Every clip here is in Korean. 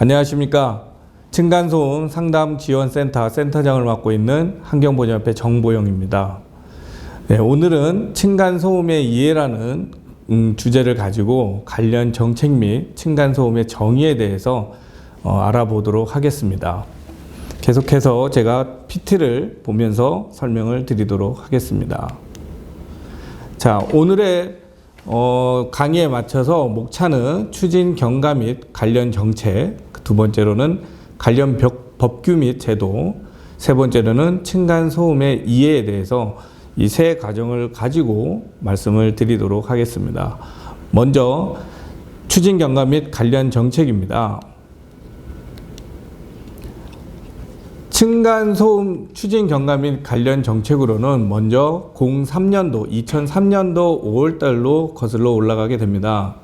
안녕하십니까. 층간소음 상담지원센터 센터장을 맡고 있는 환경보전협회 정보영입니다. 네, 오늘은 층간소음의 이해라는 주제를 가지고 관련 정책 및 층간소음의 정의에 대해서 알아보도록 하겠습니다. 계속해서 제가 PT를 보면서 설명을 드리도록 하겠습니다. 자, 오늘의 강의에 맞춰서 목차는 추진 경과 및 관련 정책, 두 번째로는 관련 법규 및 제도, 세 번째로는 층간소음의 이해에 대해서 이 세 과정을 가지고 말씀을 드리도록 하겠습니다. 먼저 추진 경과 및 관련 정책입니다. 층간소음 추진 경과 및 관련 정책으로는 먼저 2003년도 5월달로 거슬러 올라가게 됩니다.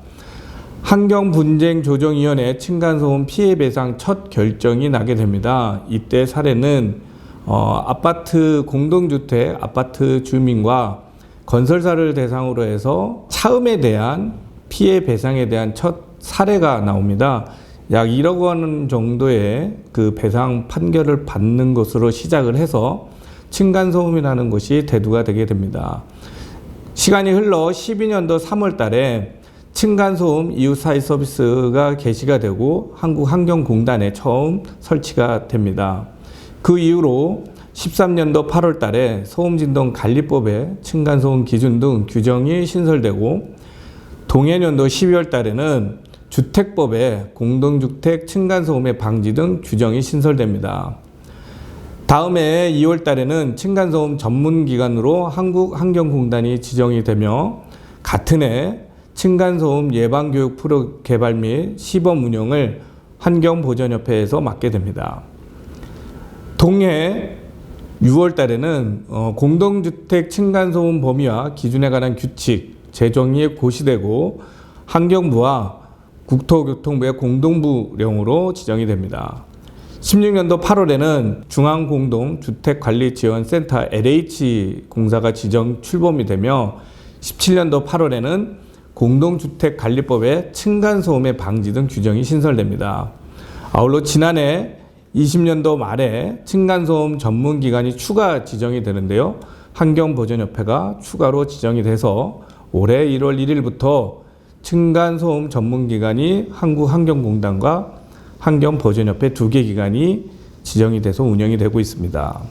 환경분쟁조정위원회 층간소음 피해배상 첫 결정이 나게 됩니다. 이때 사례는 아파트 공동주택 아파트 주민과 건설사를 대상으로 해서 차음에 대한 피해배상에 대한 첫 사례가 나옵니다. 약 1억 원 정도의 그 배상 판결을 받는 것으로 시작을 해서 층간소음이라는 것이 대두가 되게 됩니다. 시간이 흘러 12년도 3월 달에 층간소음 이웃사회 서비스가 개시가 되고 한국환경공단에 처음 설치가 됩니다. 그 이후로 13년도 8월 달에 소음진동관리법에 층간소음 기준 등 규정이 신설되고 동해년도 12월 달에는 주택법에 공동주택 층간소음의 방지 등 규정이 신설됩니다. 다음해 2월 달에는 층간소음 전문기관으로 한국환경공단이 지정이 되며 같은 해 층간소음 예방교육 프로 개발 및 시범 운영을 환경보전협회에서 맡게 됩니다. 동해 6월 달에는 공동주택 층간소음 범위와 기준에 관한 규칙 제정이 고시되고 환경부와 국토교통부의 공동부령으로 지정이 됩니다. 16년도 8월에는 중앙공동주택관리지원센터 LH공사가 지정 출범이 되며 17년도 8월에는 공동주택관리법에 층간소음의 방지 등 규정이 신설됩니다. 아울러 지난해 20년도 말에 층간소음 전문기관이 추가 지정이 되는데요. 환경보전협회가 추가로 지정이 돼서 올해 1월 1일부터 층간소음 전문기관이 한국환경공단과 환경보전협회 두 개 기관이 지정이 돼서 운영이 되고 있습니다.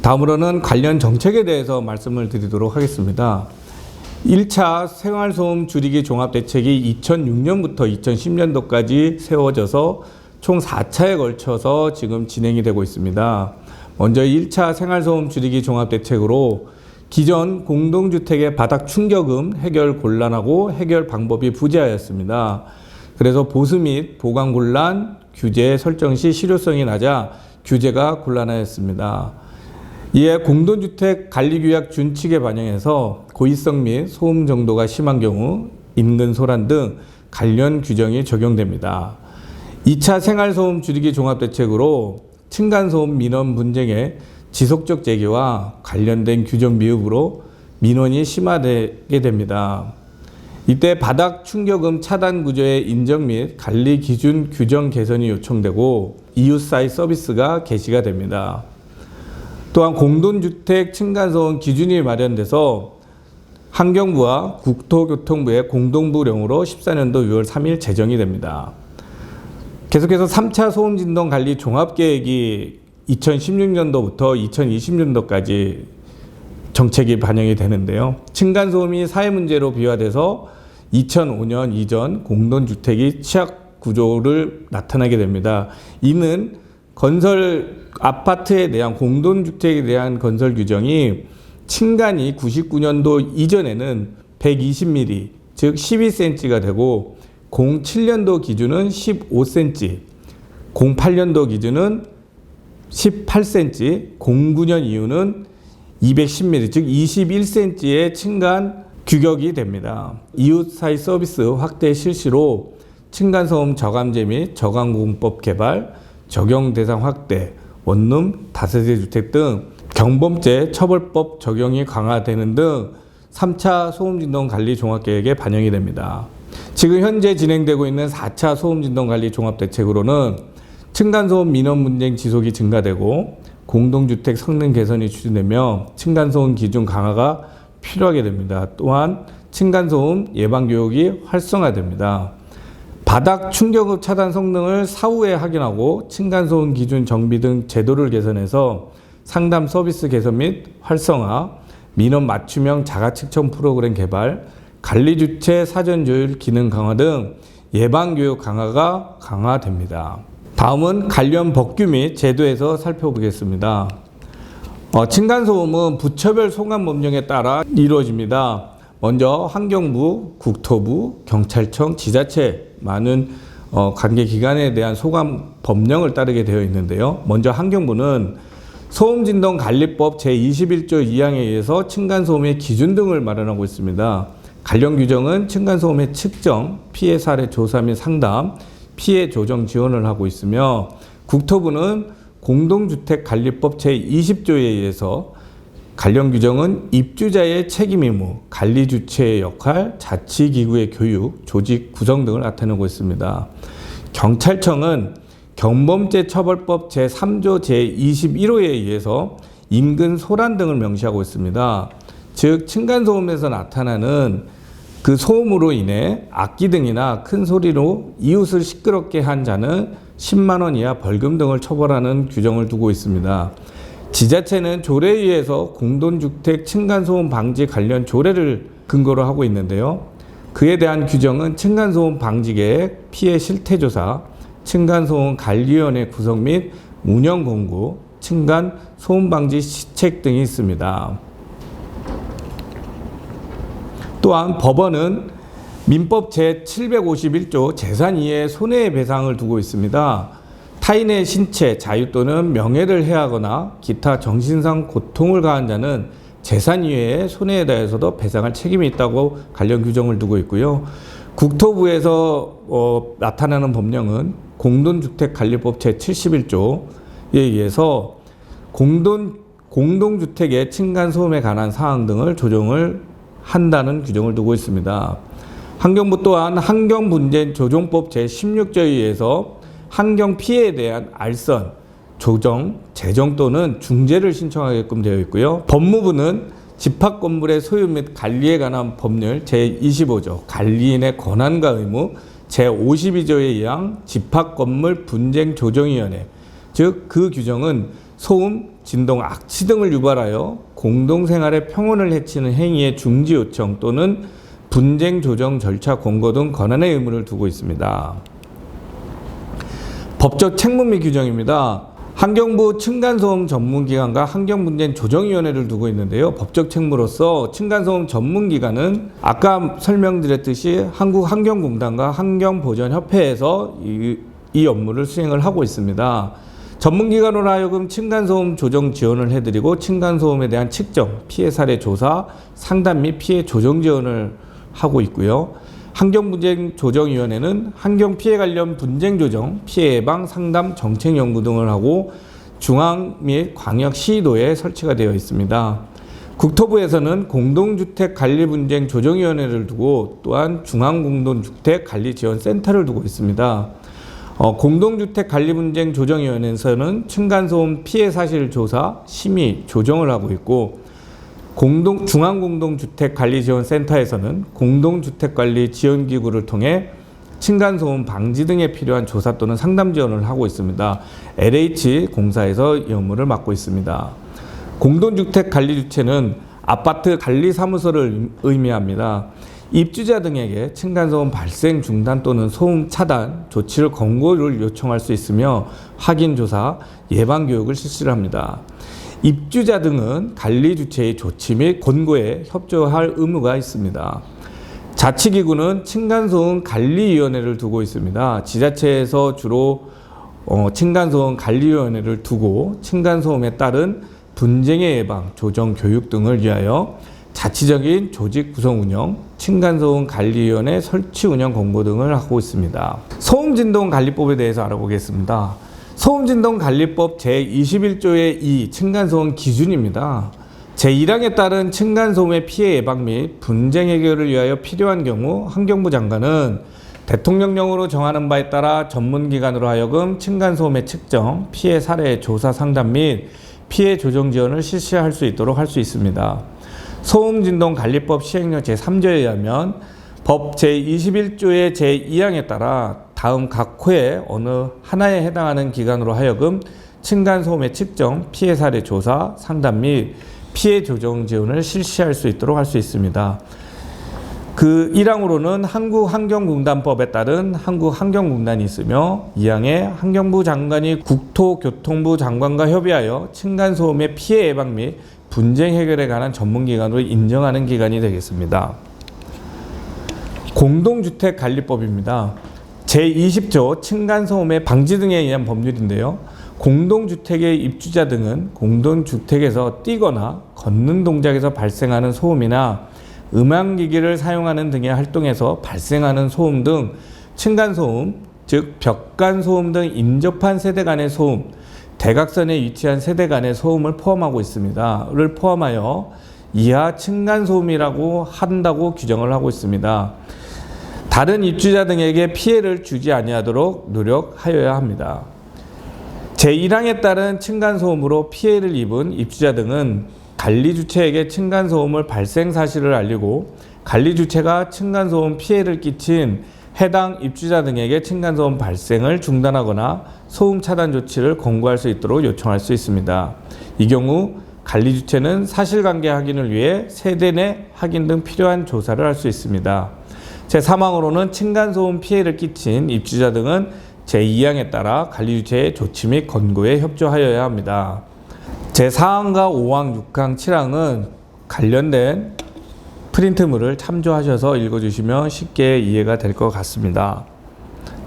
다음으로는 관련 정책에 대해서 말씀을 드리도록 하겠습니다. 1차 생활소음 줄이기 종합대책이 2006년부터 2010년도까지 세워져서 총 4차에 걸쳐서 지금 진행이 되고 있습니다. 먼저 1차 생활소음 줄이기 종합대책으로 기존 공동주택의 바닥 충격음 해결 곤란하고 해결 방법이 부재하였습니다. 그래서 보수 및 보관 곤란 규제 설정 시 실효성이 낮아 규제가 곤란하였습니다. 이에 공동주택 관리규약 준칙에 반영해서 고의성 및 소음 정도가 심한 경우 인근 소란 등 관련 규정이 적용됩니다. 2차 생활소음 줄이기 종합대책으로 층간소음 민원 분쟁의 지속적 제기와 관련된 규정 미흡으로 민원이 심화되게 됩니다. 이때 바닥 충격음 차단 구조의 인정 및 관리 기준 규정 개선이 요청되고 이웃사회 서비스가 개시가 됩니다. 또한 공동주택 층간소음 기준이 마련돼서 환경부와 국토교통부의 공동부령으로 14년도 6월 3일 제정이 됩니다. 계속해서 3차 소음진동관리 종합계획이 2016년도부터 2020년도까지 정책이 반영이 되는데요. 층간소음이 사회문제로 비화돼서 2005년 이전 공동주택이 취약 구조를 나타나게 됩니다. 이는 아파트에 대한 공동주택에 대한 건설 규정이 층간이 99년도 이전에는 120mm, 즉 12cm가 되고 07년도 기준은 15cm, 08년도 기준은 18cm, 09년 이후는 210mm, 즉 21cm의 층간 규격이 됩니다. 이웃사회 서비스 확대 실시로 층간소음 저감제 및 저감공법 개발, 적용 대상 확대, 원룸, 다세대 주택 등 경범죄 처벌법 적용이 강화되는 등 3차 소음진동관리 종합계획에 반영이 됩니다. 지금 현재 진행되고 있는 4차 소음진동관리 종합대책으로는 층간소음 민원 문제 지속이 증가되고 공동주택 성능 개선이 추진되며 층간소음 기준 강화가 필요하게 됩니다. 또한 층간소음 예방교육이 활성화됩니다. 바닥 충격읍 차단 성능을 사후에 확인하고 층간소음 기준 정비 등 제도를 개선해서 상담 서비스 개선 및 활성화, 민원 맞춤형 자가측정 프로그램 개발, 관리주체 사전 조율 기능 강화 등 예방교육 강화가 강화됩니다. 다음은 관련 법규 및 제도에서 살펴보겠습니다. 층간소음은 부처별 소관법령에 따라 이루어집니다. 먼저 환경부, 국토부, 경찰청, 지자체 많은 관계기관에 대한 소관법령을 따르게 되어 있는데요. 먼저 환경부는 소음진동관리법 제21조 2항에 의해서 층간소음의 기준 등을 마련하고 있습니다. 관련 규정은 층간소음의 측정, 피해 사례 조사 및 상담, 피해 조정 지원을 하고 있으며 국토부는 공동주택관리법 제20조에 의해서 관련 규정은 입주자의 책임 의무, 관리 주체의 역할, 자치기구의 교육, 조직 구성 등을 나타내고 있습니다. 경찰청은 경범죄처벌법 제3조 제21호에 의해서 인근 소란 등을 명시하고 있습니다. 즉 층간소음에서 나타나는 그 소음으로 인해 악기 등이나 큰 소리로 이웃을 시끄럽게 한 자는 10만 원 이하 벌금 등을 처벌하는 규정을 두고 있습니다. 지자체는 조례에 의해서 공동주택 층간소음 방지 관련 조례를 근거로 하고 있는데요. 그에 대한 규정은 층간소음 방지계획, 피해 실태조사, 층간소음 관리위원회 구성 및 운영 공고, 층간소음 방지 시책 등이 있습니다. 또한 법원은 민법 제751조 재산이해 손해배상을 두고 있습니다. 타인의 신체, 자유 또는 명예를 해하거나 기타 정신상 고통을 가한 자는 재산 이외의 손해에 대해서도 배상할 책임이 있다고 관련 규정을 두고 있고요. 국토부에서 나타나는 법령은 공동주택관리법 제71조에 의해서 공동주택의 층간소음에 관한 사항 등을 조정을 한다는 규정을 두고 있습니다. 환경부 또한 환경분쟁조정법 제16조에 의해서 환경 피해에 대한 알선, 조정, 재정 또는 중재를 신청하게끔 되어 있고요. 법무부는 집합 건물의 소유 및 관리에 관한 법률 제25조 관리인의 권한과 의무, 제52조에 의한 집합 건물 분쟁 조정위원회, 즉 그 규정은 소음, 진동, 악취 등을 유발하여 공동생활의 평온을 해치는 행위의 중지 요청 또는 분쟁 조정 절차 권고 등 권한의 의무를 두고 있습니다. 법적 책무 및 규정입니다. 환경부 층간소음 전문기관과 환경분쟁조정위원회를 두고 있는데요. 법적 책무로서 층간소음 전문기관은 아까 설명드렸듯이 한국환경공단과 환경보전협회에서 이 업무를 수행을 하고 있습니다. 전문기관으로 하여금 층간소음 조정 지원을 해드리고 층간소음에 대한 측정, 피해 사례 조사, 상담 및 피해 조정 지원을 하고 있고요. 환경분쟁조정위원회는 환경피해 관련 분쟁조정, 피해 예방, 상담, 정책연구 등을 하고 중앙 및 광역시도에 설치가 되어 있습니다. 국토부에서는 공동주택관리분쟁조정위원회를 두고 또한 중앙공동주택관리지원센터를 두고 있습니다. 공동주택관리분쟁조정위원회에서는 층간소음 피해 사실 조사, 심의, 조정을 하고 있고 중앙공동주택관리지원센터에서는 공동주택관리지원기구를 통해 층간소음 방지 등에 필요한 조사 또는 상담 지원을 하고 있습니다. LH공사에서 이 업무를 맡고 있습니다. 공동주택관리주체는 아파트 관리사무소를 의미합니다. 입주자 등에게 층간소음 발생 중단 또는 소음 차단 조치를 권고를 요청할 수 있으며 확인조사, 예방교육을 실시를 합니다. 입주자 등은 관리 주체의 조치 및 권고에 협조할 의무가 있습니다. 자치기구는 층간소음 관리위원회를 두고 있습니다. 지자체에서 주로 층간소음 관리위원회를 두고 층간소음에 따른 분쟁의 예방, 조정, 교육 등을 위하여 자치적인 조직 구성 운영, 층간소음 관리위원회 설치 운영 권고 등을 하고 있습니다. 소음진동관리법에 대해서 알아보겠습니다. 소음진동관리법 제21조의 2 층간소음 기준입니다. 제1항에 따른 층간소음의 피해 예방 및 분쟁 해결을 위하여 필요한 경우 환경부 장관은 대통령령으로 정하는 바에 따라 전문기관으로 하여금 층간소음의 측정, 피해 사례 조사 상담 및 피해 조정 지원을 실시할 수 있도록 할 수 있습니다. 소음진동관리법 시행령 제3조에 의하면 법 제21조의 제2항에 따라 다음 각 호의 어느 하나에 해당하는 기관으로 하여금 층간소음의 측정, 피해 사례 조사, 상담 및 피해 조정 지원을 실시할 수 있도록 할 수 있습니다. 그 1항으로는 한국환경공단법에 따른 한국환경공단이 있으며 2항에 환경부 장관이 국토교통부 장관과 협의하여 층간소음의 피해 예방 및 분쟁 해결에 관한 전문기관으로 인정하는 기관이 되겠습니다. 공동주택관리법입니다. 제20조 층간소음의 방지 등에 의한 법률인데요. 공동주택의 입주자 등은 공동주택에서 뛰거나 걷는 동작에서 발생하는 소음이나 음향기기를 사용하는 등의 활동에서 발생하는 소음 등 층간소음, 즉 벽간소음 등 인접한 세대 간의 소음, 대각선에 위치한 세대 간의 소음을 포함하고 있습니다. 를 포함하여 이하 층간소음이라고 한다고 규정을 하고 있습니다. 다른 입주자 등에게 피해를 주지 아니하도록 노력하여야 합니다. 제1항에 따른 층간소음으로 피해를 입은 입주자 등은 관리주체에게 층간소음을 발생 사실을 알리고 관리주체가 층간소음 피해를 끼친 해당 입주자 등에게 층간소음 발생을 중단하거나 소음 차단 조치를 권고할 수 있도록 요청할 수 있습니다. 이 경우 관리주체는 사실관계 확인을 위해 세대 내 확인 등 필요한 조사를 할 수 있습니다. 제3항으로는 층간소음 피해를 끼친 입주자 등은 제2항에 따라 관리주체의 조치 및 권고에 협조하여야 합니다. 제4항과 5항, 6항, 7항은 관련된 프린트물을 참조하셔서 읽어주시면 쉽게 이해가 될 것 같습니다.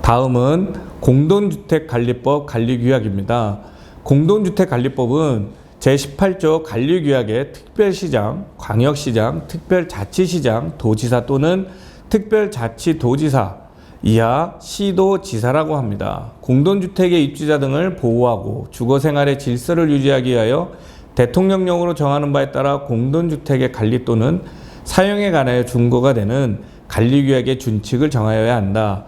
다음은 공동주택관리법 관리규약입니다. 공동주택관리법은 제18조 관리규약의 특별시장, 광역시장, 특별자치시장, 도지사 또는 특별자치도지사 이하 시도지사라고 합니다. 공동주택의 입주자 등을 보호하고 주거생활의 질서를 유지하기 위하여 대통령령으로 정하는 바에 따라 공동주택의 관리 또는 사용에 관하여 준거가 되는 관리규약의 준칙을 정하여야 한다.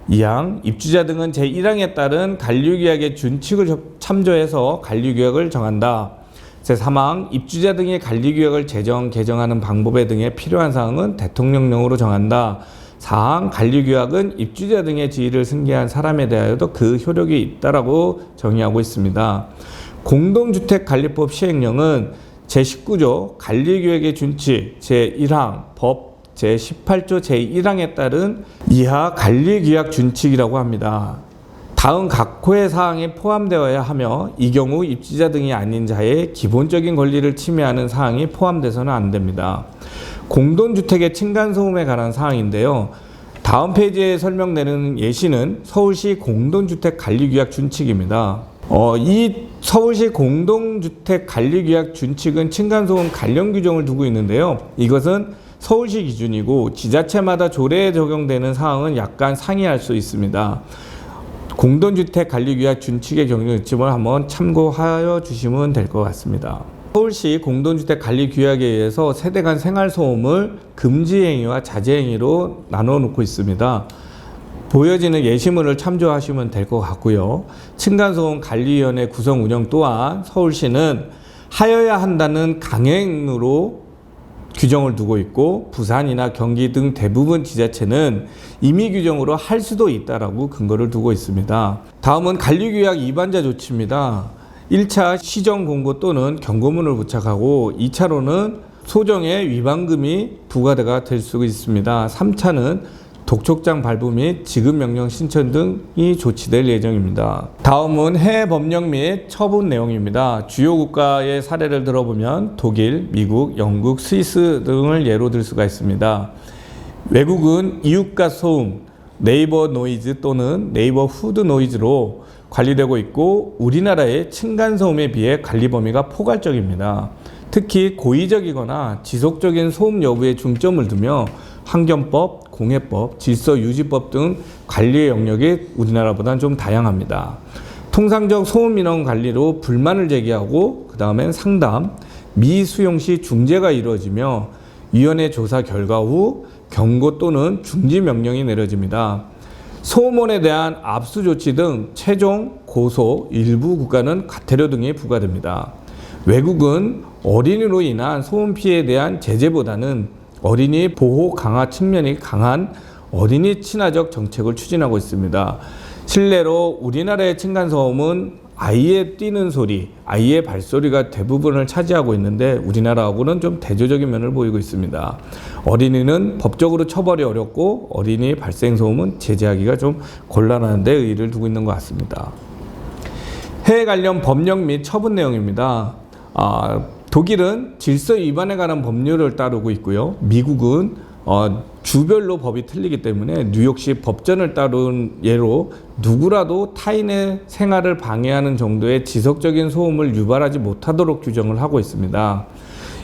2항, 입주자 등은 제1항에 따른 관리규약의 준칙을 참조해서 관리규약을 정한다. 제3항, 입주자 등의 관리규약을 개정하는 방법에 등에 필요한 사항은 대통령령으로 정한다. 4항, 관리규약은 입주자 등의 지위를 승계한 사람에 대하여도 그 효력이 있다라고 정의하고 있습니다. 공동주택관리법 시행령은 제19조 관리규약의 준칙 제1항 법 제18조 제1항에 따른 이하 관리규약 준칙이라고 합니다. 다음 각 호의 사항에 포함되어야 하며 이 경우 입주자 등이 아닌 자의 기본적인 권리를 침해하는 사항이 포함돼서는 안 됩니다. 공동주택의 층간소음에 관한 사항인데요. 다음 페이지에 설명되는 예시는 서울시 공동주택관리규약 준칙입니다. 이 서울시 공동주택관리규약 준칙은 층간소음 관련 규정을 두고 있는데요. 이것은 서울시 기준이고 지자체마다 조례에 적용되는 사항은 약간 상이할 수 있습니다. 공동주택관리규약 준칙의 경우점을 한번 참고하여 주시면 될 것 같습니다. 서울시 공동주택관리규약에 의해서 세대 간 생활소음을 금지행위와 자제행위로 나눠놓고 있습니다. 보여지는 예시문을 참조하시면 될 것 같고요. 층간소음 관리위원회 구성 운영 또한 서울시는 하여야 한다는 강행으로 규정을 두고 있고 부산이나 경기 등 대부분 지자체는 임의 규정으로 할 수도 있다라고 근거를 두고 있습니다. 다음은 관리규약 위반자 조치입니다. 1차 시정공고 또는 경고문을 부착하고 2차로는 소정의 위반금이 부과가 될 수 있습니다. 3차는 독촉장 발부 및 지급명령 신청 등이 조치될 예정입니다. 다음은 해외 법령 및 처분 내용입니다. 주요 국가의 사례를 들어보면 독일, 미국, 영국, 스위스 등을 예로 들 수가 있습니다. 외국은 이웃과 소음, 네이버 노이즈 또는 네이버 후드 노이즈로 관리되고 있고 우리나라의 층간소음에 비해 관리 범위가 포괄적입니다. 특히 고의적이거나 지속적인 소음 여부에 중점을 두며 환경법, 공해법, 질서유지법 등 관리의 영역이 우리나라보다는 좀 다양합니다. 통상적 소음 민원 관리로 불만을 제기하고 그 다음엔 상담, 미수용 시 중재가 이루어지며 위원회 조사 결과 후 경고 또는 중지 명령이 내려집니다. 소음원에 대한 압수 조치 등 최종 고소, 일부 국가는 과태료 등이 부과됩니다. 외국은 어린이로 인한 소음 피해에 대한 제재보다는 어린이 보호 강화 측면이 강한 어린이 친화적 정책을 추진하고 있습니다. 실례로 우리나라의 층간소음은 아이의 뛰는 소리, 아이의 발소리가 대부분을 차지하고 있는데 우리나라하고는 좀 대조적인 면을 보이고 있습니다. 어린이는 법적으로 처벌이 어렵고 어린이 발생소음은 제재하기가 좀 곤란한 데 의의를 두고 있는 것 같습니다. 해외 관련 법령 및 처분 내용입니다. 독일은 질서 위반에 관한 법률을 따르고 있고요. 미국은 주별로 법이 틀리기 때문에 뉴욕시 법전을 따른 예로 누구라도 타인의 생활을 방해하는 정도의 지속적인 소음을 유발하지 못하도록 규정을 하고 있습니다.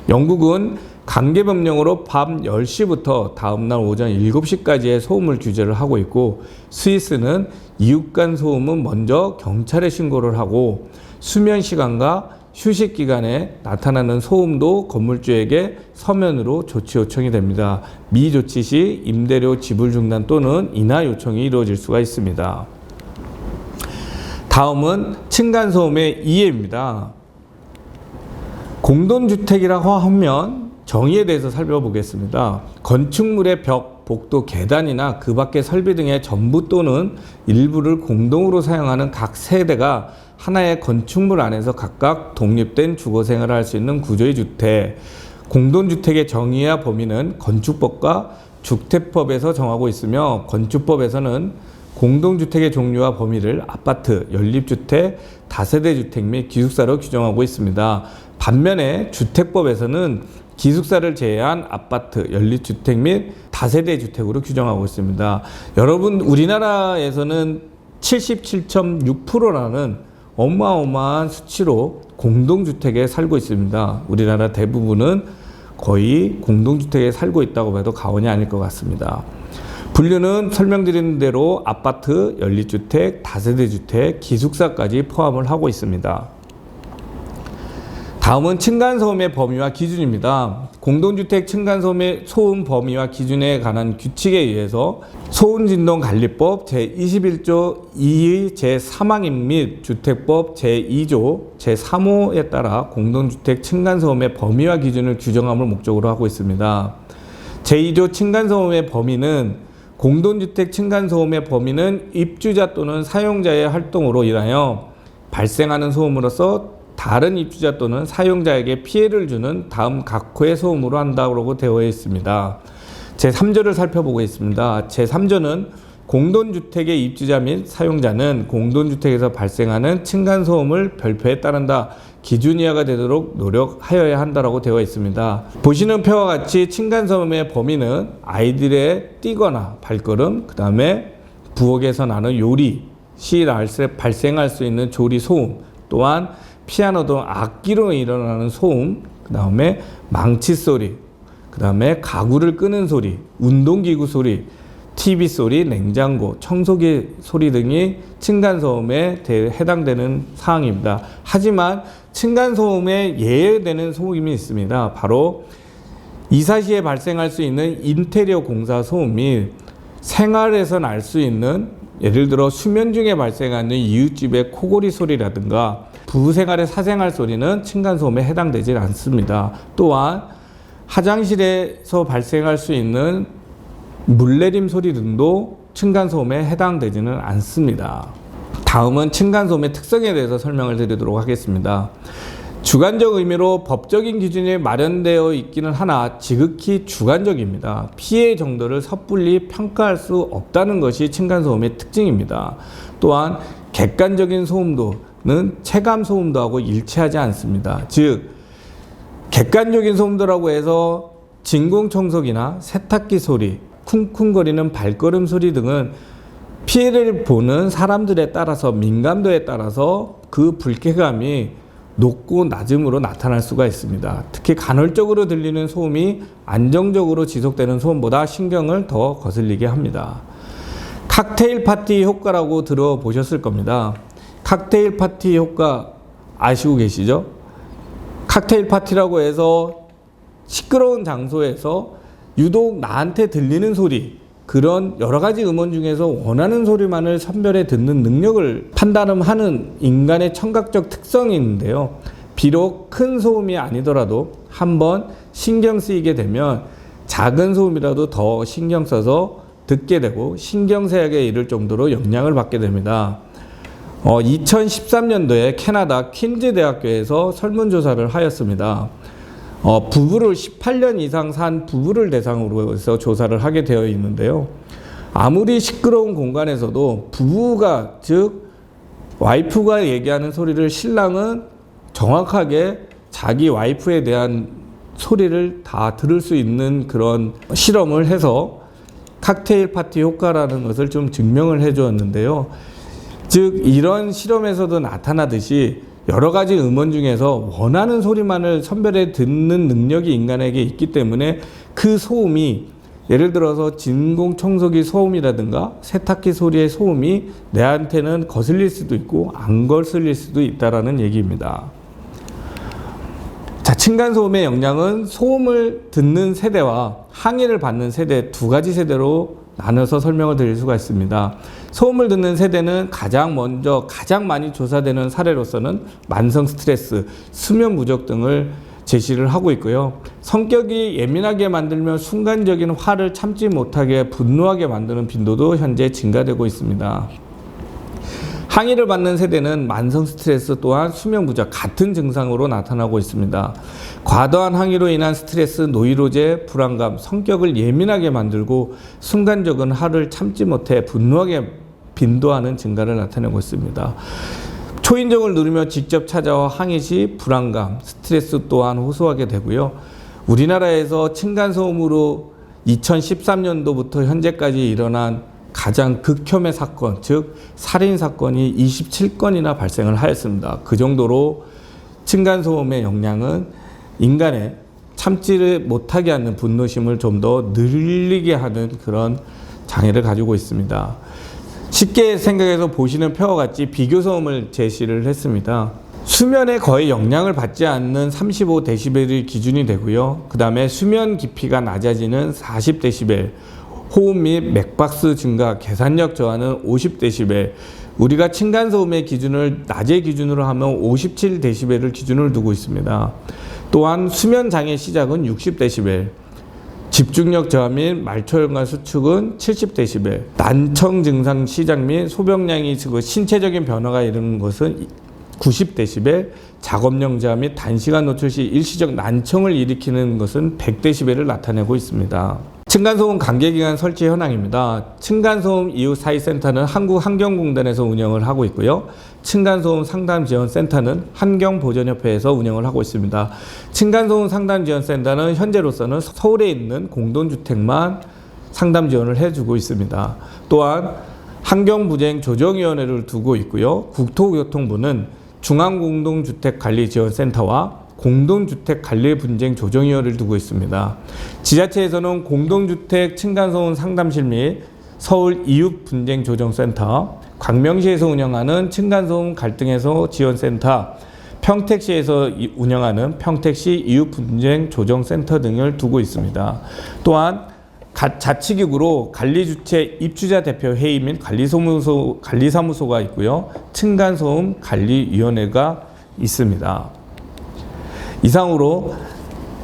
영국은 강제법령으로 밤 10시부터 다음날 오전 7시까지의 소음을 규제를 하고 있고, 스위스는 이웃 간 소음은 먼저 경찰에 신고를 하고 수면 시간과 휴식 기간에 나타나는 소음도 건물주에게 서면으로 조치 요청이 됩니다. 미조치 시 임대료 지불 중단 또는 인하 요청이 이루어질 수가 있습니다. 다음은 층간소음의 이해입니다. 공동주택이라고 하면 정의에 대해서 살펴보겠습니다. 건축물의 벽, 복도, 계단이나 그 밖의 설비 등의 전부 또는 일부를 공동으로 사용하는 각 세대가 하나의 건축물 안에서 각각 독립된 주거생활을 할 수 있는 구조의 주택. 공동주택의 정의와 범위는 건축법과 주택법에서 정하고 있으며, 건축법에서는 공동주택의 종류와 범위를 아파트, 연립주택, 다세대주택 및 기숙사로 규정하고 있습니다. 반면에 주택법에서는 기숙사를 제외한 아파트, 연립주택 및 다세대주택으로 규정하고 있습니다. 여러분, 우리나라에서는 77.6%라는 어마어마한 수치로 공동주택에 살고 있습니다. 우리나라 대부분은 거의 공동주택에 살고 있다고 해도 과언이 아닐 것 같습니다. 분류는 설명드린 대로 아파트, 연립주택, 다세대주택, 기숙사까지 포함을 하고 있습니다. 다음은 층간소음의 범위와 기준입니다. 공동주택 층간소음의 소음 범위와 기준에 관한 규칙에 의해서 소음진동관리법 제21조 2의 제3항 및 주택법 제2조 제3호에 따라 공동주택 층간소음의 범위와 기준을 규정함을 목적으로 하고 있습니다. 제2조 층간소음의 범위는 공동주택 층간소음의 범위는 입주자 또는 사용자의 활동으로 인하여 발생하는 소음으로서 다른 입주자 또는 사용자에게 피해를 주는 다음 각호의 소음으로 한다고 되어 있습니다. 제3조를 살펴보겠습니다. 제3조는 공동주택의 입주자 및 사용자는 공동주택에서 발생하는 층간소음을 별표에 따른다. 기준 이하가 되도록 노력하여야 한다고 되어 있습니다. 보시는 표와 같이 층간소음의 범위는 아이들의 뛰거나 발걸음, 그 다음에 부엌에서 나는 요리 시 발생할 수 있는 조리 소음, 또한 피아노 등 악기로 일어나는 소음, 그 다음에 망치 소리, 그 다음에 가구를 끄는 소리, 운동기구 소리, TV 소리, 냉장고, 청소기 소리 등이 층간소음에 해당되는 사항입니다. 하지만 층간소음에 예외되는 소음이 있습니다. 바로 이사 시에 발생할 수 있는 인테리어 공사 소음 및 생활에서 날 수 있는, 예를 들어 수면 중에 발생하는 이웃집의 코골이 소리라든가 부부생활의 사생활 소리는 층간소음에 해당되지 않습니다. 또한 화장실에서 발생할 수 있는 물내림 소리 등도 층간소음에 해당되지는 않습니다. 다음은 층간소음의 특성에 대해서 설명을 드리도록 하겠습니다. 주관적 의미로 법적인 기준이 마련되어 있기는 하나 지극히 주관적입니다. 피해 정도를 섣불리 평가할 수 없다는 것이 층간소음의 특징입니다. 또한 객관적인 소음도는 체감 소음도하고 일치하지 않습니다. 즉, 객관적인 소음도라고 해서 진공청소기나 세탁기 소리, 쿵쿵거리는 발걸음 소리 등은 피해를 보는 사람들에 따라서, 민감도에 따라서 그 불쾌감이 높고 낮음으로 나타날 수가 있습니다. 특히 간헐적으로 들리는 소음이 안정적으로 지속되는 소음보다 신경을 더 거슬리게 합니다. 칵테일 파티 효과라고 들어보셨을 겁니다. 칵테일 파티 효과 아시고 계시죠? 칵테일 파티라고 해서 시끄러운 장소에서 유독 나한테 들리는 소리, 그런 여러 가지 음원 중에서 원하는 소리만을 선별해 듣는 능력을 판단하는 인간의 청각적 특성이 있는데요. 비록 큰 소음이 아니더라도 한번 신경 쓰이게 되면 작은 소음이라도 더 신경 써서 듣게 되고 신경쇠약에 이를 정도로 영향을 받게 됩니다. 2013년도에 캐나다 퀸즈 대학교에서 설문조사를 하였습니다. 부부를 18년 이상 산 부부를 대상으로 해서 조사를 하게 되어 있는데요. 아무리 시끄러운 공간에서도 부부가, 즉 와이프가 얘기하는 소리를 신랑은 정확하게 자기 와이프에 대한 소리를 다 들을 수 있는 그런 실험을 해서 칵테일 파티 효과라는 것을 좀 증명을 해 주었는데요. 즉 이런 실험에서도 나타나듯이 여러 가지 음원 중에서 원하는 소리만을 선별해 듣는 능력이 인간에게 있기 때문에 그 소음이, 예를 들어서 진공청소기 소음이라든가 세탁기 소리의 소음이 내한테는 거슬릴 수도 있고 안 거슬릴 수도 있다라는 얘기입니다. 자, 층간소음의 영향은 소음을 듣는 세대와 항의를 받는 세대, 두 가지 세대로 나눠서 설명을 드릴 수가 있습니다. 소음을 듣는 세대는 가장 많이 조사되는 사례로서는 만성 스트레스, 수면 부족 등을 제시를 하고 있고요. 성격이 예민하게 만들면 순간적인 화를 참지 못하게 분노하게 만드는 빈도도 현재 증가되고 있습니다. 항의를 받는 세대는 만성 스트레스 또한 수면 부족 같은 증상으로 나타나고 있습니다. 과도한 항의로 인한 스트레스, 노이로제, 불안감, 성격을 예민하게 만들고 순간적인 화를 참지 못해 분노하게 빈도하는 증가를 나타내고 있습니다. 초인종을 누르며 직접 찾아와 항의 시 불안감, 스트레스 또한 호소하게 되고요. 우리나라에서 층간소음으로 2013년도부터 현재까지 일어난 가장 극혐의 사건, 즉 살인 사건이 27건이나 발생을 하였습니다. 그 정도로 층간소음의 영향은 인간의 참지를 못하게 하는 분노심을 좀 더 늘리게 하는 그런 장애를 가지고 있습니다. 쉽게 생각해서 보시는 표와 같이 비교소음을 제시를 했습니다. 수면에 거의 영향을 받지 않는 35dB이 기준이 되고요. 그 다음에 수면 깊이가 낮아지는 40dB, 호흡 및 맥박수 증가, 계산력 저하는 50dB, 우리가 층간소음의 기준을 낮의 기준으로 하면 57dB를 기준으로 두고 있습니다. 또한 수면 장애 시작은 60dB, 집중력 저하 및 말초혈관 수축은 70dB, 난청 증상 시작 및 소변량이 신체적인 변화가 이르는 것은 90dB, 작업량 저하 및 단시간 노출 시 일시적 난청을 일으키는 것은 100dB를 나타내고 있습니다. 층간소음 관계기관 설치 현황입니다. 층간소음 이웃사회센터는 한국환경공단에서 운영을 하고 있고요. 층간소음 상담지원센터는 환경보전협회에서 운영을 하고 있습니다. 층간소음 상담지원센터는 현재로서는 서울에 있는 공동주택만 상담지원을 해주고 있습니다. 또한 환경부쟁조정위원회를 두고 있고요. 국토교통부는 중앙공동주택관리지원센터와 공동주택관리분쟁조정위원회를 두고 있습니다. 지자체에서는 공동주택 층간소음 상담실 및 서울 이웃분쟁조정센터, 광명시에서 운영하는 층간소음 갈등해소 지원센터, 평택시에서 운영하는 평택시 이웃분쟁조정센터 등을 두고 있습니다. 또한 자치기구로 관리주체 입주자 대표 회의 및 관리사무소가 있고요. 층간소음 관리위원회가 있습니다. 이상으로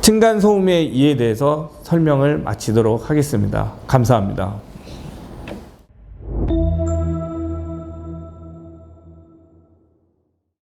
층간소음의 이해에 대해서 설명을 마치도록 하겠습니다. 감사합니다.